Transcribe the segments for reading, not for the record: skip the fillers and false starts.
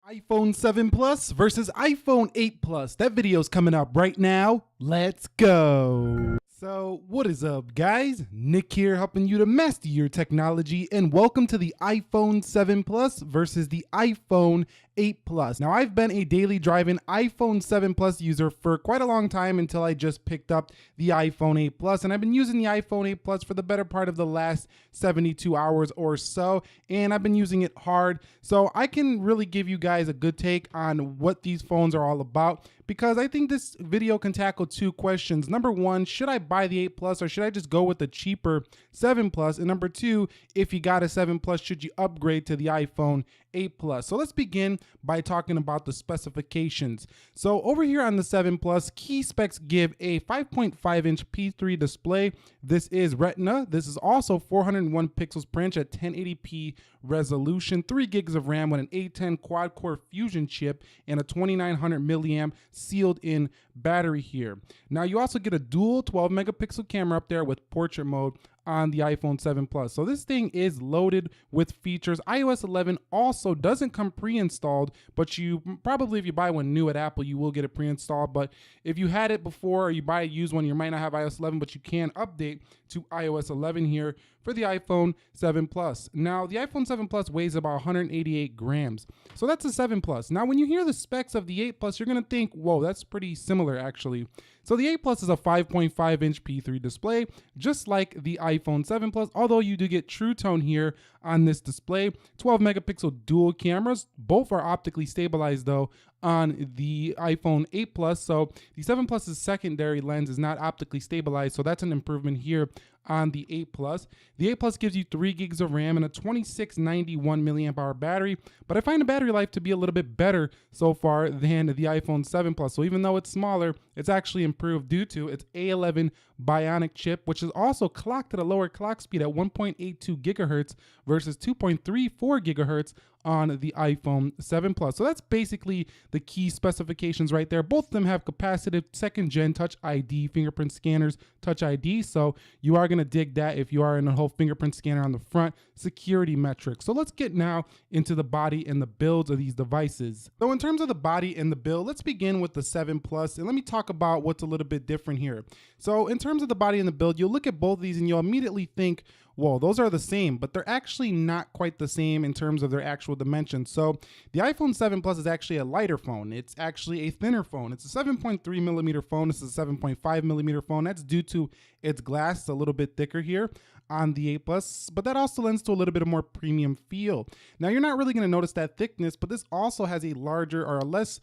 iPhone 7 Plus versus iPhone 8 Plus. That video's coming up right now. Let's go. So what is up, guys? Nick here, helping you to master your technology, and welcome to the iPhone 7 Plus versus the iPhone 8 Plus. Now, I've been a daily driving iPhone 7 Plus user for quite a long time until I just picked up the iPhone 8 Plus, and I've been using the iPhone 8 Plus for the better part of the last 72 hours or so, and I've been using it hard, so I can really give you guys a good take on what these phones are all about, because I think this video can tackle two questions. Number one, should I buy the 8 Plus or should I just go with the cheaper 7 Plus? And number two, if you got a 7 Plus, should you upgrade to the iPhone 8 Plus? So let's begin by talking about the specifications. So over here on the 7 Plus, key specs give a 5.5-inch P3 display. This is Retina. This is also 401 pixels per inch at 1080p resolution, 3 gigs of RAM with an A10 quad-core Fusion chip and a 2900 milliamp sealed in battery here. Now you also get a dual 12 megapixel camera up there with portrait mode on the iPhone 7 Plus. So this thing is loaded with features. iOS 11 also doesn't come pre-installed, but you probably, if you buy one new at Apple, you will get it pre-installed. But if you had it before or you buy a used one, you might not have iOS 11, but you can update to iOS 11 here for the iPhone 7 Plus. Now, the iPhone 7 Plus weighs about 188 grams. So that's a 7 Plus. Now, when you hear the specs of the 8 Plus, you're going to think, whoa, that's pretty similar, actually. So the 8 Plus is a 5.5-inch P3 display, just like the iPhone 7 Plus, although you do get True Tone here on this display. 12 megapixel dual cameras. Both are optically stabilized, though, on the iPhone 8 Plus. So the 7 Plus's secondary lens is not optically stabilized, so that's an improvement here on the 8 Plus. The 8 Plus gives you 3 gigs of RAM and a 2691 milliamp hour battery, but I find the battery life to be a little bit better so far than the iPhone 7 Plus. So even though it's smaller, it's actually improved due to its A11 Bionic chip, which is also clocked at a lower clock speed at 1.82 gigahertz versus 2.34 gigahertz on the iPhone 7 Plus. So that's basically the key specifications right there. Both of them have capacitive second-gen Touch ID fingerprint scanners, Touch ID, so you are going to dig that if you are in a whole fingerprint scanner on the front. Security metrics. So let's get now into the body and the builds of these devices. So in terms of the body and the build, let's begin with the 7 Plus, and let me talk about what's a little bit different here. So in terms of the body and the build, you'll look at both of these and you'll immediately think, whoa, those are the same, but they're actually not quite the same in terms of their actual dimensions. So the iPhone 7 Plus is actually a lighter phone. It's actually a thinner phone. It's a 7.3 millimeter phone. This is a 7.5 millimeter phone. That's due to its glass. It's a little bit thicker here on the 8 Plus, but that also lends to a little bit of more premium feel. Now, you're not really going to notice that thickness, but this also has a larger or a less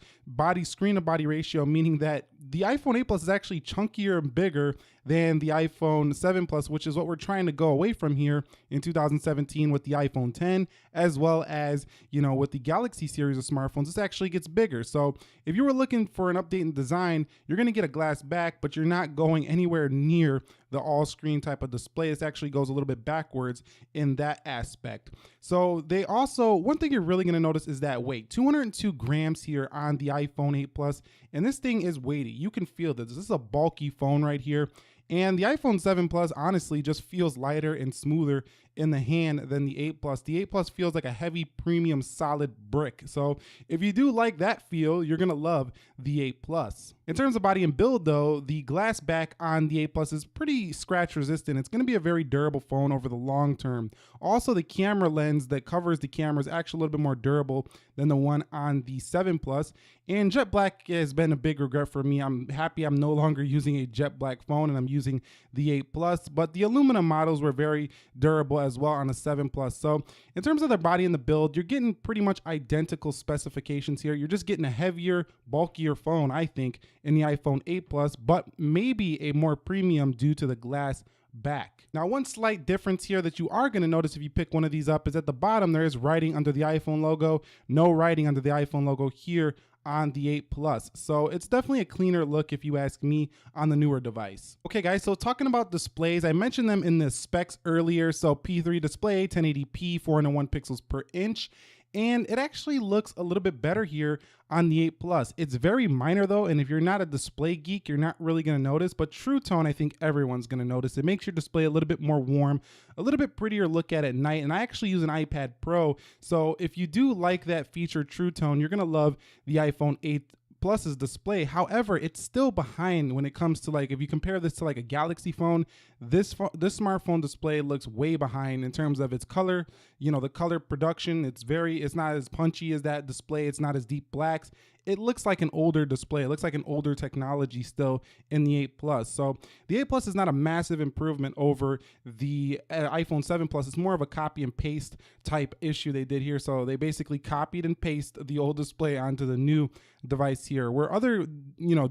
screen to body ratio, meaning that the iPhone 8 Plus is actually chunkier and bigger than the iPhone 7 Plus, which is what we're trying to go away from here in 2017 with the iPhone 10, as well as, you know, with the Galaxy series of smartphones. This actually gets bigger. So if you were looking for an update in design, you're going to get a glass back, but you're not going anywhere near the all-screen type of display. This actually goes a little bit backwards in that aspect. So they also, one thing you're really going to notice is that weight, 202 grams here on the iPhone 8 Plus, and this thing is weighty. You can feel this. This is a bulky phone right here. And the iPhone 7 Plus honestly just feels lighter and smoother in the hand than the 8 Plus. The 8 Plus feels like a heavy premium solid brick. So if you do like that feel, you're gonna love the 8 Plus. In terms of body and build though, the glass back on the 8 Plus is pretty scratch resistant. It's gonna be a very durable phone over the long term. Also, the camera lens that covers the camera is actually a little bit more durable than the one on the 7 Plus. And jet black has been a big regret for me. I'm happy I'm no longer using a jet black phone and I'm using the 8 Plus, but the aluminum models were very durable as well on the 7 Plus. So in terms of the body and the build, you're getting pretty much identical specifications here. You're just getting a heavier, bulkier phone, I think, in the iPhone 8 Plus, but maybe a more premium due to the glass back. Now, one slight difference here that you are going to notice if you pick one of these up is at the bottom there is writing under the iPhone logo. No writing under the iPhone logo here on the 8 Plus. So it's definitely a cleaner look if you ask me on the newer device. Okay guys, so talking about displays, I mentioned them in the specs earlier. So P3 display, 1080p, 401 pixels per inch. and it actually looks a little bit better here on the 8 Plus. It's very minor though, and if you're not a display geek, you're not really gonna notice, but True Tone, I think everyone's gonna notice. It makes your display a little bit more warm, a little bit prettier to look at night, and I actually use an iPad Pro, so if you do like that feature, True Tone, you're gonna love the iPhone 8 Plus's display. However, it's still behind when it comes to, like, if you compare this to like a Galaxy phone, this smartphone display looks way behind in terms of its color. You know, the color production, it's not as punchy as that display. It's not as deep blacks. It looks like an older display. It looks like an older technology still in the 8 Plus. So the 8 Plus is not a massive improvement over the iPhone 7 Plus. It's more of a copy and paste type issue they did here. So they basically copied and pasted the old display onto the new device here. Where other,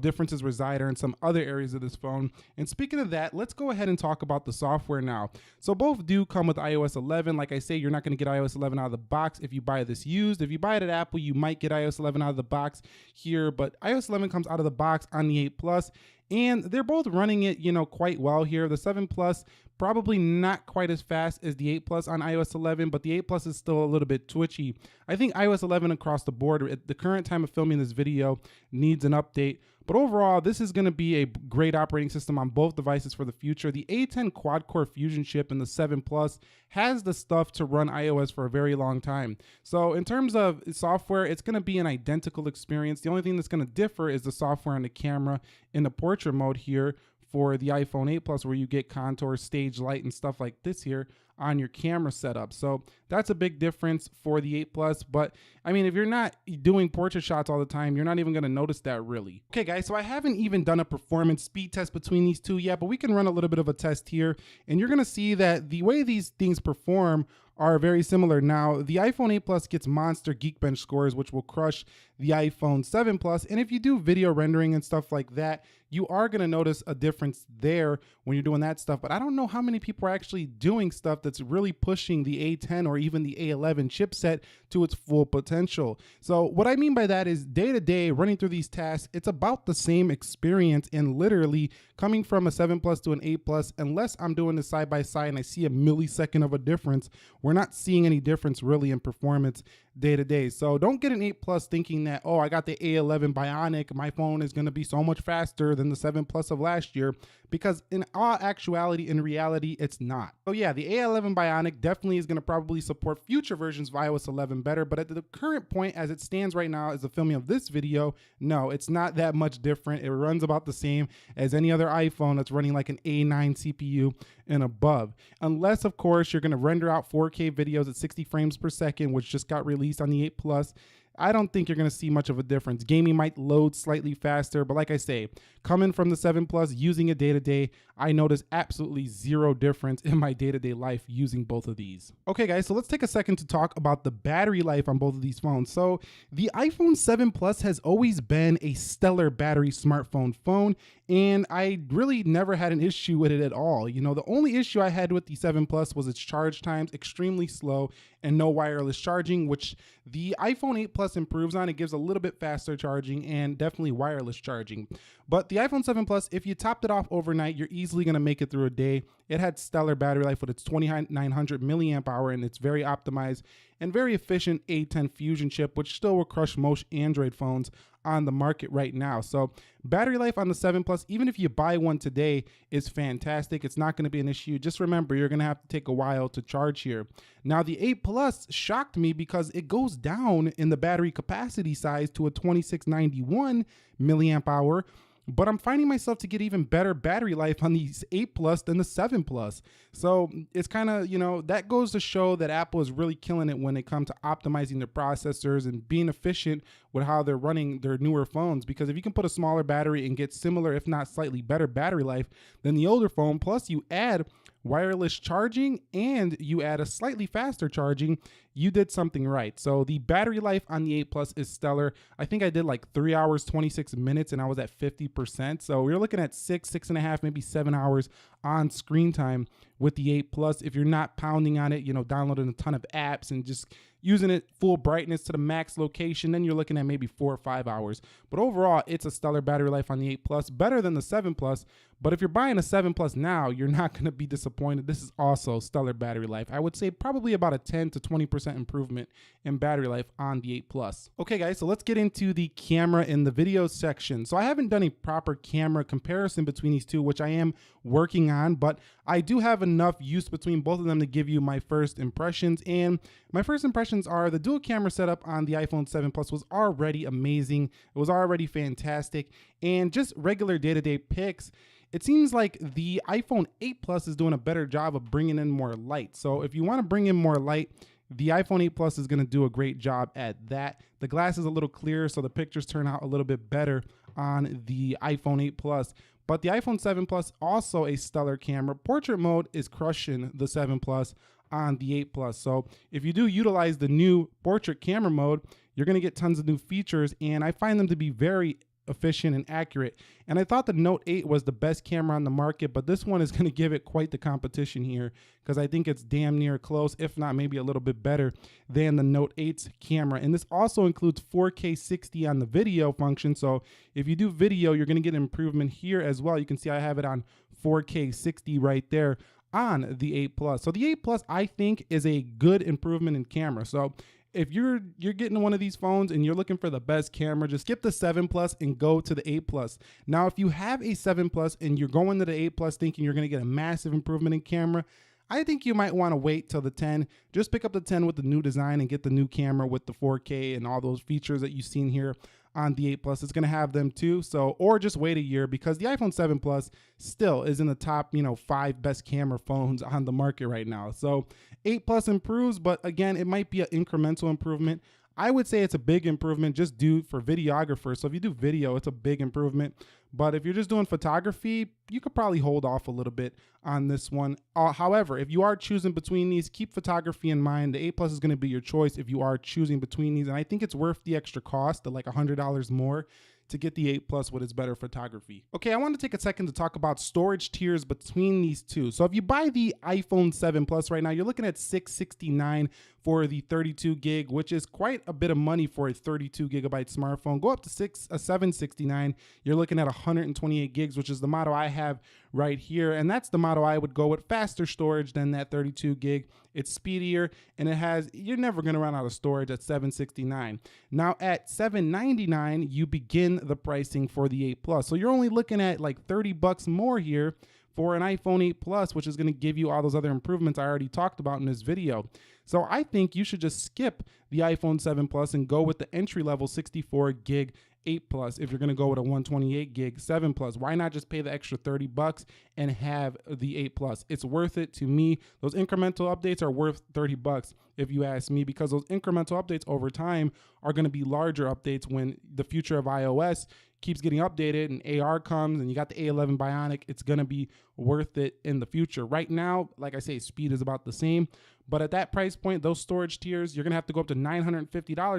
differences reside are in some other areas of this phone. And speaking of that, let's go ahead and talk about the software now. So both do come with iOS 11. Like I say, you're not going to get iOS 11 out of the box if you buy this used. If you buy it at Apple, you might get iOS 11 out of the box here, but iOS 11 comes out of the box on the 8 Plus, and they're both running it, quite well here. The 7 Plus probably not quite as fast as the 8 Plus on iOS 11, but the 8 Plus is still a little bit twitchy. I think iOS 11 across the board at the current time of filming this video needs an update. But overall, this is going to be a great operating system on both devices for the future. The A10 quad-core Fusion chip in the 7 Plus has the stuff to run iOS for a very long time. So in terms of software, it's going to be an identical experience. The only thing that's going to differ is the software and the camera in the portrait mode here for the iPhone 8 Plus, where you get contour, stage light, and stuff like this here on your camera setup. So that's a big difference for the 8 Plus. But I mean, if you're not doing portrait shots all the time, you're not even going to notice that really. Okay guys, so I haven't even done a performance speed test between these two yet, but we can run a little bit of a test here, and you're going to see that the way these things perform are very similar. Now, the iPhone 8 Plus gets monster Geekbench scores, which will crush the iPhone 7 Plus. And if you do video rendering and stuff like that, you are going to notice a difference there when you're doing that stuff. But I don't know how many people are actually doing stuff that's really pushing the A10 or even the A11 chipset to its full potential. So what I mean by that is day to day running through these tasks, it's about the same experience, and literally coming from a 7 Plus to an 8 Plus, unless I'm doing this side by side and I see a millisecond of a difference, we're not seeing any difference really in performance day to day. So don't get an 8 Plus thinking that, oh, I got the A11 Bionic, my phone is going to be so much faster than the 7 Plus of last year, because in all actuality, in reality, it's not. So yeah, the A11 Bionic definitely is going to probably support future versions of iOS 11 better, but at the current point, as it stands right now, as the filming of this video, no, it's not that much different. It runs about the same as any other iPhone that's running like an A9 CPU and above. Unless, of course, you're going to render out 4K videos at 60 frames per second, which just got released on the 8 Plus. I don't think you're going to see much of a difference. Gaming might load slightly faster, but like I say, coming from the 7 Plus, using it day to day, I notice absolutely zero difference in my day-to-day life using both of these. Okay guys, so let's take a second to talk about the battery life on both of these phones. So the iPhone 7 Plus has always been a stellar battery smartphone phone, and I really never had an issue with it at all. You know, the only issue I had with the 7 Plus was its charge times, extremely slow, and no wireless charging, which the iPhone 8 Plus improves on. It gives a little bit faster charging and definitely wireless charging. But the iPhone 7 Plus, if you topped it off overnight, you're easily going to make it through a day. It had stellar battery life with its 2900 milliamp hour and its very optimized and very efficient A10 Fusion chip, which still will crush most Android phones on the market right now. So battery life on the 7 Plus, even if you buy one today, is fantastic. It's not going to be an issue. Just remember, you're going to have to take a while to charge here. Now, the 8 Plus shocked me because it goes down in the battery capacity size to a 2691 milliamp hour. But I'm finding myself to get even better battery life on these 8 Plus than the 7 Plus. So it's kind of, you know, that goes to show that Apple is really killing it when it comes to optimizing their processors and being efficient with how they're running their newer phones. Because if you can put a smaller battery and get similar, if not slightly better battery life than the older phone, plus you add wireless charging and you add a slightly faster charging, you did something right. So the battery life on the 8 Plus is stellar. I think I did like 3 hours, 26 minutes, and I was at 50%. So we're looking at 6.5, maybe 7 hours on screen time with the 8 Plus. If you're not pounding on it, you know, downloading a ton of apps and just using it full brightness to the max location, then you're looking at maybe 4 or 5 hours. But overall, it's a stellar battery life on the 8 Plus, better than the 7 Plus. But if you're buying a 7 Plus now, you're not going to be disappointed. This is also stellar battery life. I would say probably about a 10 to 20% improvement in battery life on the 8 Plus. Okay guys, so let's get into the camera in the video section. So I haven't done a proper camera comparison between these two, which I am working on, but I do have enough use between both of them to give you my first impressions. And my first impressions are the dual camera setup on the iPhone 7 Plus was already amazing. It was already fantastic. And just regular day-to-day pics, it seems like the iPhone 8 Plus is doing a better job of bringing in more light. So if you want to bring in more light, the iPhone 8 Plus is going to do a great job at that. The glass is a little clearer, so the pictures turn out a little bit better on the iPhone 8 Plus. But the iPhone 7 Plus, also a stellar camera. Portrait mode is crushing the 7 Plus on the 8 Plus. So if you do utilize the new portrait camera mode, you're going to get tons of new features, and I find them to be very efficient and accurate. And I thought the Note 8 was the best camera on the market, but this one is going to give it quite the competition here, because I think it's damn near close, if not maybe a little bit better than the Note 8's camera. And this also includes 4K 60 on the video function. So if you do video, you're going to get an improvement here as well. You can see I have it on 4K 60 right there on the 8 Plus. So the 8 Plus, I think, is a good improvement in camera. So if you're getting one of these phones and you're looking for the best camera, just skip the 7 Plus and go to the 8 Plus. Now, if you have a 7 Plus and you're going to the 8 Plus thinking you're going to get a massive improvement in camera, I think you might want to wait till the 10. Just pick up the 10 with the new design and get the new camera with the 4K and all those features that you've seen here on the 8 Plus. It's going to have them too. So, or just wait a year, because the iPhone 7 Plus still is in the top, 5 best camera phones on the market right now. So 8 Plus improves, but again, it might be an incremental improvement. I would say it's a big improvement just due for videographers. So if you do video, it's a big improvement. But if you're just doing photography, you could probably hold off a little bit on this one. However, if you are choosing between these, keep photography in mind. The 8 Plus is going to be your choice if you are choosing between these. And I think it's worth the extra cost of like $100 more to get the 8 Plus with its better photography. Okay, I want to take a second to talk about storage tiers between these two. So if you buy the iPhone 7 Plus right now, you're looking at $669 for the 32 gig, which is quite a bit of money for a 32 gigabyte smartphone. Go up to $769, you're looking at 128 gigs, which is the model I have right here. And that's the model I would go with. Faster storage than that 32 gig. It's speedier, and you're never going to run out of storage at $769. Now at $799, you begin the pricing for the 8 Plus. So you're only looking at like $30 more here for an iPhone 8 Plus, which is going to give you all those other improvements I already talked about in this video. So I think you should just skip the iPhone 7 Plus and go with the entry-level 64 gig 8 Plus if you're going to go with a 128 gig 7 Plus. Why not just pay the extra $30 and have the 8 Plus? It's worth it to me. Those incremental updates are worth $30 if you ask me, because those incremental updates over time are going to be larger updates when the future of iOS keeps getting updated and AR comes and you got the A11 Bionic. It's going to be worth it in the future. Right now, like I say, speed is about the same. But at that price point, those storage tiers, you're going to have to go up to $950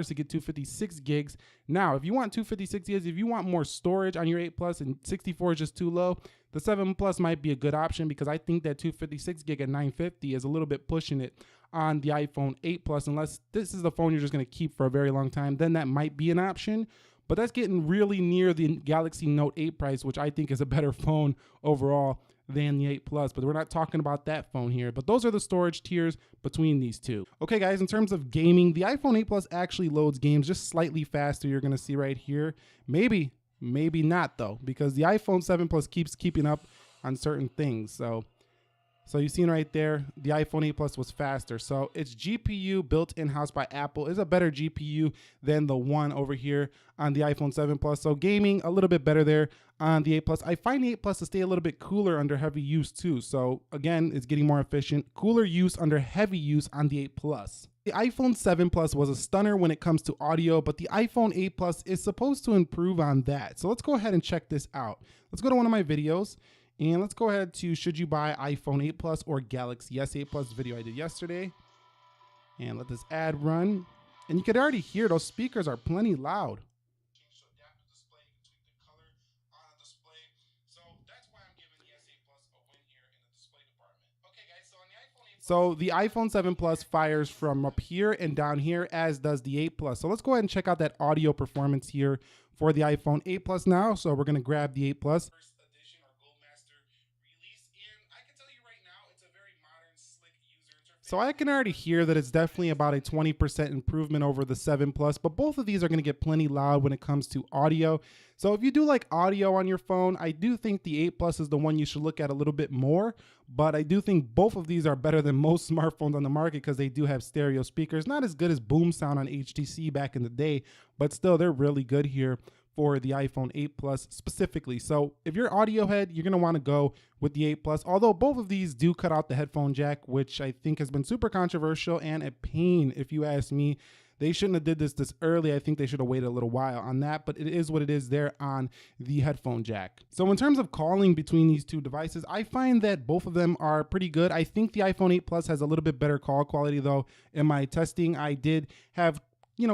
to get 256 gigs. Now, if you want 256 gigs, if you want more storage on your 8 Plus and 64 is just too low, the 7 Plus might be a good option, because I think that 256 gig at $950 is a little bit pushing it on the iPhone 8 Plus. Unless this is the phone you're just going to keep for a very long time, then that might be an option. But that's getting really near the Galaxy Note 8 price, which I think is a better phone overall than the 8 Plus, but we're not talking about that phone here. But those are the storage tiers between these two. Okay guys, in terms of gaming, the iPhone 8 Plus actually loads games just slightly faster. You're gonna see right here. Maybe not though, because the iPhone 7 Plus keeps keeping up on certain things. So you've seen right there, the iPhone 8 Plus was faster. So its GPU built in-house by Apple is a better GPU than the one over here on the iPhone 7 Plus. So gaming, a little bit better there on the 8 Plus. I find the 8 Plus to stay a little bit cooler under heavy use too. So again, it's getting more efficient. Cooler use under heavy use on the 8 Plus. The iPhone 7 Plus was a stunner when it comes to audio, but the iPhone 8 Plus is supposed to improve on that. So let's go ahead and check this out. Let's go to one of my videos. And let's go ahead to should you buy iPhone 8 Plus or Galaxy S8 Plus video I did yesterday. And let this ad run. And you could already hear those speakers are plenty loud. So the iPhone 7 Plus fires from up here and down here, as does the 8 Plus. So let's go ahead and check out that audio performance here for the iPhone 8 Plus now. So we're going to grab the 8 Plus. First edition or Gold Master So I can already hear that it's definitely about a 20% improvement over the 7 Plus, but both of these are going to get plenty loud when it comes to audio. So if you do like audio on your phone, I do think the 8 Plus is the one you should look at a little bit more, but I do think both of these are better than most smartphones on the market because they do have stereo speakers. Not as good as boom sound on HTC back in the day, but still they're really good here for the iPhone 8 Plus specifically. So if you're audio head, you're going to want to go with the 8 Plus, although both of these do cut out the headphone jack, which I think has been super controversial and a pain if you ask me. They shouldn't have did this early. I think they should have waited a little while on that, but it is what it is there on the headphone jack. So in terms of calling between these two devices, I find that both of them are pretty good. I think the iPhone 8 Plus has a little bit better call quality though. In my testing, I did have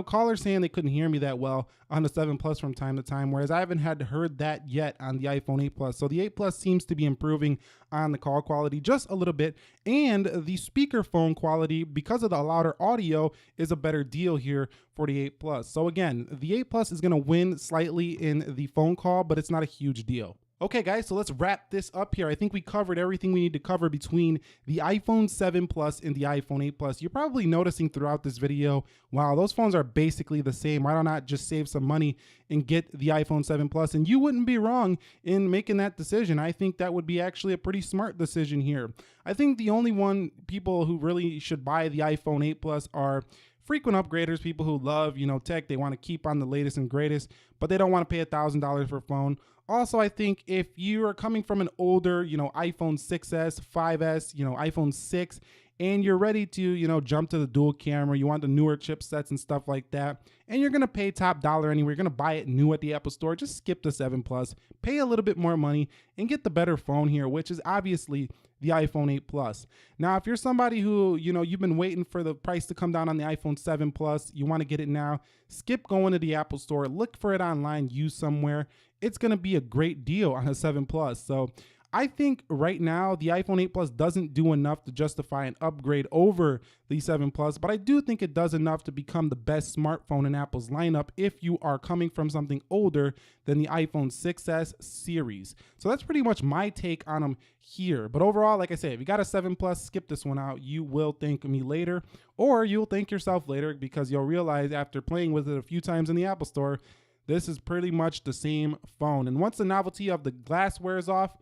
callers saying they couldn't hear me that well on the 7 Plus from time to time, whereas I haven't heard that yet on the iPhone 8 Plus. So the 8 Plus seems to be improving on the call quality just a little bit, and the speakerphone quality, because of the louder audio, is a better deal here for the 8 Plus. So again, the 8 Plus is going to win slightly in the phone call, but it's not a huge deal. Okay guys, so let's wrap this up here. I think we covered everything we need to cover between the iPhone 7 Plus and the iPhone 8 Plus. You're probably noticing throughout this video, wow, those phones are basically the same. Why not just save some money and get the iPhone 7 Plus? And you wouldn't be wrong in making that decision. I think that would be actually a pretty smart decision here. I think the only people who really should buy the iPhone 8 Plus are frequent upgraders, people who love, tech. They want to keep on the latest and greatest, but they don't want to pay $1,000 for a phone. Also, I think if you are coming from an older, iPhone 6S, 5S, iPhone 6, and you're ready to, jump to the dual camera, you want the newer chipsets and stuff like that, and you're going to pay top dollar anyway, you're going to buy it new at the Apple Store, just skip the 7 Plus, pay a little bit more money, and get the better phone here, which is obviously the iPhone 8 Plus. Now, if you're somebody who, you've been waiting for the price to come down on the iPhone 7 Plus, you want to get it now, skip going to the Apple Store, look for it online, use somewhere. It's going to be a great deal on a 7 Plus. So I think right now the iPhone 8 Plus doesn't do enough to justify an upgrade over the 7 Plus, but I do think it does enough to become the best smartphone in Apple's lineup if you are coming from something older than the iPhone 6S series. So that's pretty much my take on them here. But overall, like I say, if you got a 7 Plus, skip this one out. You will thank me later, or you'll thank yourself later, because you'll realize after playing with it a few times in the Apple Store, this is pretty much the same phone. And once the novelty of the glass wears off,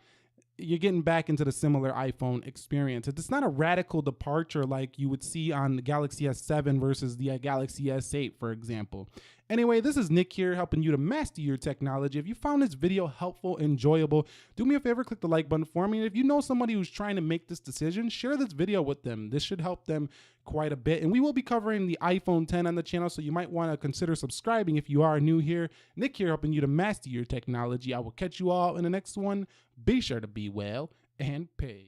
you're getting back into the similar iPhone experience. It's not a radical departure like you would see on the Galaxy S7 versus the Galaxy S8, for example. Anyway, this is Nick here, helping you to master your technology. If you found this video helpful, enjoyable, do me a favor, click the like button for me. And if you know somebody who's trying to make this decision, share this video with them. This should help them quite a bit. And we will be covering the iPhone 10 on the channel, so you might want to consider subscribing if you are new here. Nick here, helping you to master your technology. I will catch you all in the next one. Be sure to be well and pay.